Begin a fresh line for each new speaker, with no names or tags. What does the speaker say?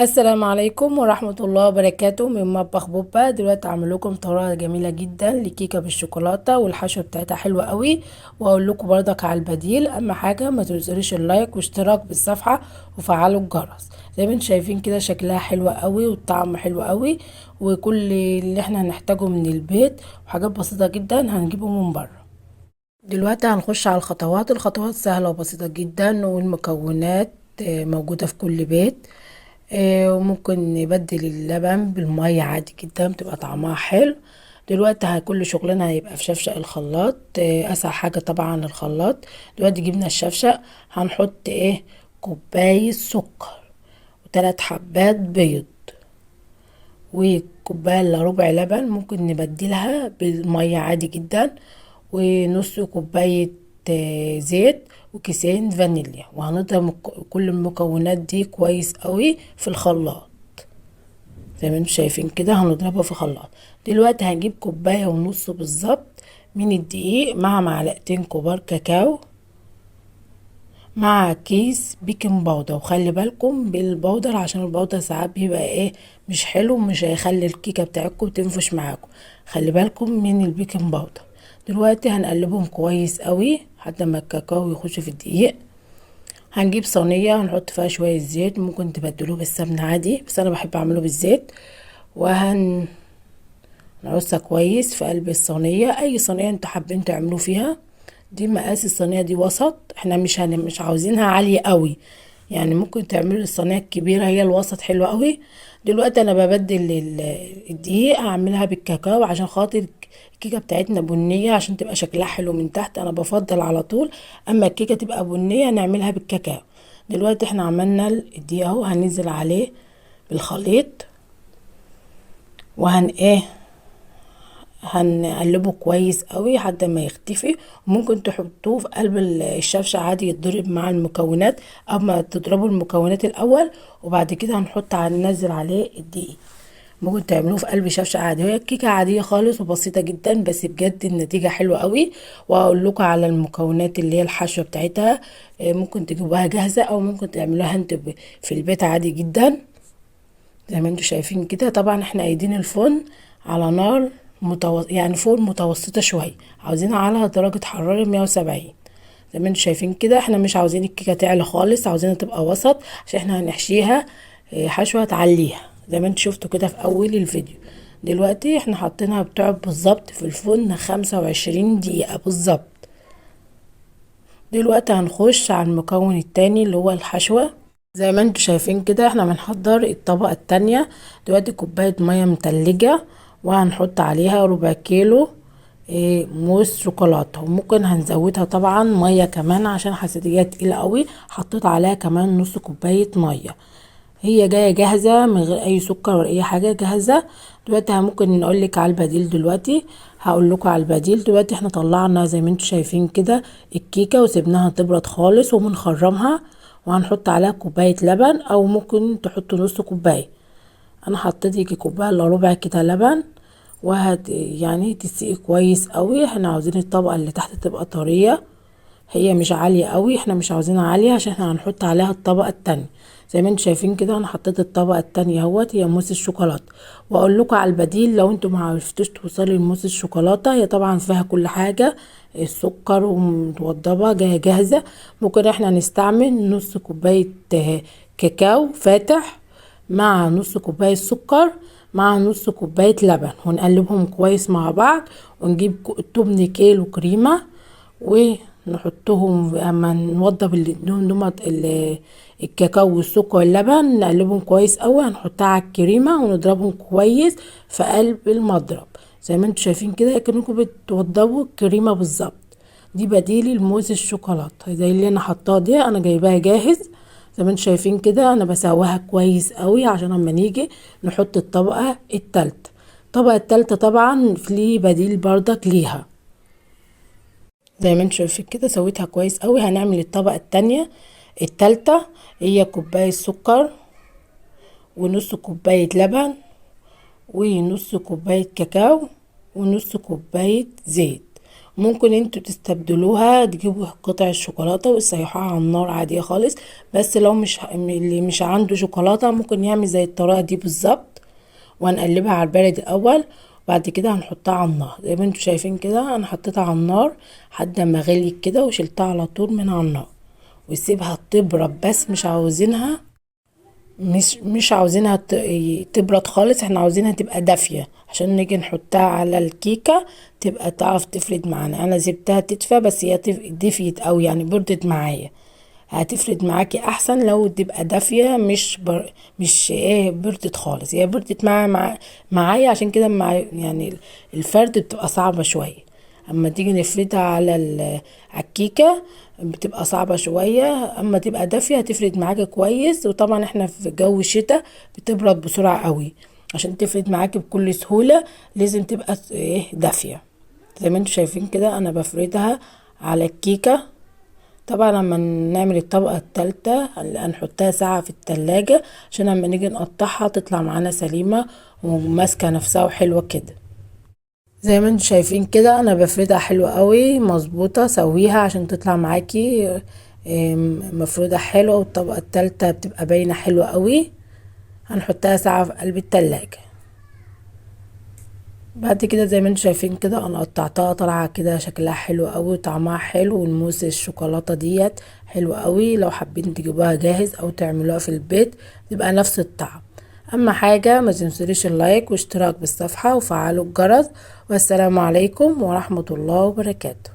السلام عليكم ورحمة الله وبركاته من مطبخ بوبا. دلوقتي اعمل لكم طريقة جميلة جدا لكيكة بالشوكولاتة والحشوة بتاعتها حلوة قوي، واقول لكم برضك على البديل. اهم حاجة ما تنسوش اللايك واشتراك بالصفحة وفعلوا الجرس. زي ما انتم شايفين كده شكلها حلوة قوي والطعم حلو قوي، وكل اللي احنا هنحتاجه من البيت وحاجات بسيطة جدا هنجيبه من بره. دلوقتي هنخش على الخطوات سهلة وبسيطة جدا، والمكونات موجودة في كل بيت. وممكن نبدل اللبن بالمية عادي جدا بتبقى طعمها حلو. دلوقتي كل شغلنا هيبقى في شفشق الخلاط. اسهل حاجة طبعا الخلاط. دلوقتي جبنا الشفشق، هنحط كوباية سكر وثلاث حبات بيض وكوباية الا ربع لبن، ممكن نبدلها بالمية عادي جدا، ونص كوباية زيت، وكيسين فانيليا. وهنضرب كل المكونات دي كويس قوي في الخلاط. زي ما انتم شايفين كده هنضربها في خلاط. دلوقتي هنجيب كوباية ونص بالظبط من الدقيق مع معلقتين كبار كاكاو مع كيس بيكنج باودر. وخلي بالكم بالبودر عشان البودر ساعات بيبقى مش حلو، مش هيخلي الكيكه بتاعتكم تنفش معاكم. خلي بالكم من البيكنج باودر. دلوقتي هنقلبهم كويس قوي لحد ما الكاكاو يخش في الدقيق. هنجيب صينيه هنحط فيها شويه زيت، ممكن تبدلوه بالسمنه عادي بس انا بحب اعمله بالزيت. نرصها كويس في قلب الصينيه، اي صينيه انتوا حابين تعملوا فيها. دي مقاس الصينيه دي وسط، احنا مش عاوزينها عاليه قوي، يعني ممكن تعملوا الصينيه الكبيره، هي الوسط حلوه قوي. دلوقتي انا ببدل الدقيق، هعملها بالكاكاو عشان خاطر الكيكه بتاعتنا بنيه عشان تبقى شكلها حلو من تحت. انا بفضل على طول اما الكيكه تبقى بنيه نعملها بالكاكاو. دلوقتي احنا عملنا الدقيق اهو، هننزل عليه بالخليط وهن هنقلبه كويس قوي لحد ما يختفي. وممكن تحطوه في قلب الشفشة عادي يتضرب مع المكونات، اما تضربوا المكونات الاول وبعد كده ننزل عليه الدقيق. ممكن تعملوه في قلب شفشة عادي، هي الكيكة عادية خالص وبسيطة جدا بس بجد النتيجة حلوة قوي. واقول لكم على المكونات اللي هي الحشوة بتاعتها. ممكن تجيبوها جاهزة او ممكن تعملوها انت في البيت عادي جدا. زي ما انتم شايفين كده، طبعا احنا قايدين الفرن على نار يعني فوق متوسطة شوية، عاوزينها على درجة حرارة 170. زي ما انتم شايفين كده احنا مش عاوزين الكيكة تعلى خالص، عاوزينها تبقى وسط عشان احنا هنحشيها حشوة تعليها زي ما انتم شفتوا كده في اول الفيديو. دلوقتي احنا حاطينها بتقعد بالظبط في الفرن 25 دقيقة بالظبط. دلوقتي هنخش على المكون التاني اللي هو الحشوة. زي ما انتوا شايفين كده احنا بنحضر الطبقة التانية. دلوقتي كوباية مية متلجة، وهنحط عليها ربع كيلو موس شوكولاتة، وممكن هنزودها طبعا مية كمان عشان حسيتها تقيلة قوي. حطيت عليها كمان نص كوباية مية. هي جاية جاهزة من غير اي سكر ولا اي حاجة، جاهزة. دلوقتي ممكن نقولك على البديل. دلوقتي هقول لكم على البديل. دلوقتي احنا طلعنا زي ما انتوا شايفين كده الكيكة وسيبناها تبرد خالص وبنخرمها، وهنحط عليها كوباية لبن او ممكن تحطوا نص كوباية. انا حطيت يجي كوباية الا ربع كده لبن، يعني تسقي كويس قوي. احنا عاوزين الطبقة اللي تحت تبقى طرية، هي مش عالية قوي، احنا مش عاوزينها عالية عشان احنا هنحط عليها الطبقة التانية. زي ما انتم شايفين كده انا حطيت الطبقة التانية اهوت، هي موس الشوكولاتة. واقول لكم على البديل لو انتم ما عرفتوش توصلوا لموس الشوكولاتة، هي طبعا فيها كل حاجة، السكر ومتوضبة جاية جاهزة. ممكن احنا نستعمل نص كوباية كاكاو فاتح مع نص كوباية سكر مع نص كوباية لبن، ونقلبهم كويس مع بعض. ونجيب 8 كيلو كريمة ونحطهم اما نوضب الكاكاو والسكر واللبن، نقلبهم كويس قوي. هنحطها على الكريمة ونضربهم كويس في قلب المضرب. زي ما انتم شايفين كده كأنكم بتوضبوا الكريمة بالظبط. دي بديل الموز الشوكولاتة زي اللي انا حطاه دي، انا جايباها جاهز. زي ما انتم شايفين كده انا بسويها كويس قوي عشان اما نيجي نحط الطبقة التالتة. الطبقة التالتة طبعا في بديل بردك ليها. زي ما انتم شايفين كده سويتها كويس قوي. هنعمل الطبقة التانية التالتة، هي كوباية سكر ونص كوباية لبن ونص كوباية كاكاو ونص كوباية زيت. ممكن انتوا تستبدلوها، تجيبوا قطع الشوكولاتة وتسيحوها على النار عادية خالص. بس لو اللي مش عنده شوكولاتة ممكن يعمل زي الطريقة دي بالظبط. وهنقلبها على البارد الاول، وبعد كده هنحطها على النار زي ما انتوا شايفين كده. انا حطيتها على النار لحد ما غليت كده وشلتها على طول من على النار، وسيبها تبرد. بس مش عاوزينها تبرد خالص، احنا عاوزينها تبقى دافية عشان نيجي نحطها على الكيكة تبقى تعرف تفرد معانا. انا سبتها تدفى بس هي دفيت اوي يعني بردت معايا. هتفرد معاكي احسن لو تبقى دافية، مش ايه بردت خالص. هي بردت معايا عشان كده يعني الفرد بتبقى صعبة شوية. اما تيجي نفردها على الكيكة بتبقى صعبة شوية. اما تبقى دافية هتفرد معاكي كويس. وطبعا احنا في جو الشتاء بتبرد بسرعة قوي. عشان تفرد معاكي بكل سهولة لازم تبقى ايه دافية. زي ما انتوا شايفين كده انا بفردها على الكيكة. طبعا لما نعمل الطبقة التالتة هنحطها ساعة في التلاجة عشان لما نيجي نقطعها تطلع معانا سليمة وماسكة نفسها وحلوة كده. زي ما انتوا شايفين كده انا بفردها حلوة قوي مظبوطة. سويها عشان تطلع معاكي مفرودة حلوة. والطبقة التالتة بتبقى باينة حلوة قوي. هنحطها ساعة في قلب التلاجة. بعد كده زي ما انتوا شايفين كده انا قطعتها طالعة كده شكلها حلو قوي وطعمها حلو، والموس الشوكولاتة ديت حلوة قوي. لو حابين تجيبوها جاهز او تعملوها في البيت تبقى نفس الطعم. اما حاجة ما تنسوش اللايك واشتراك بالصفحة وفعلوا الجرس. والسلام عليكم ورحمة الله وبركاته.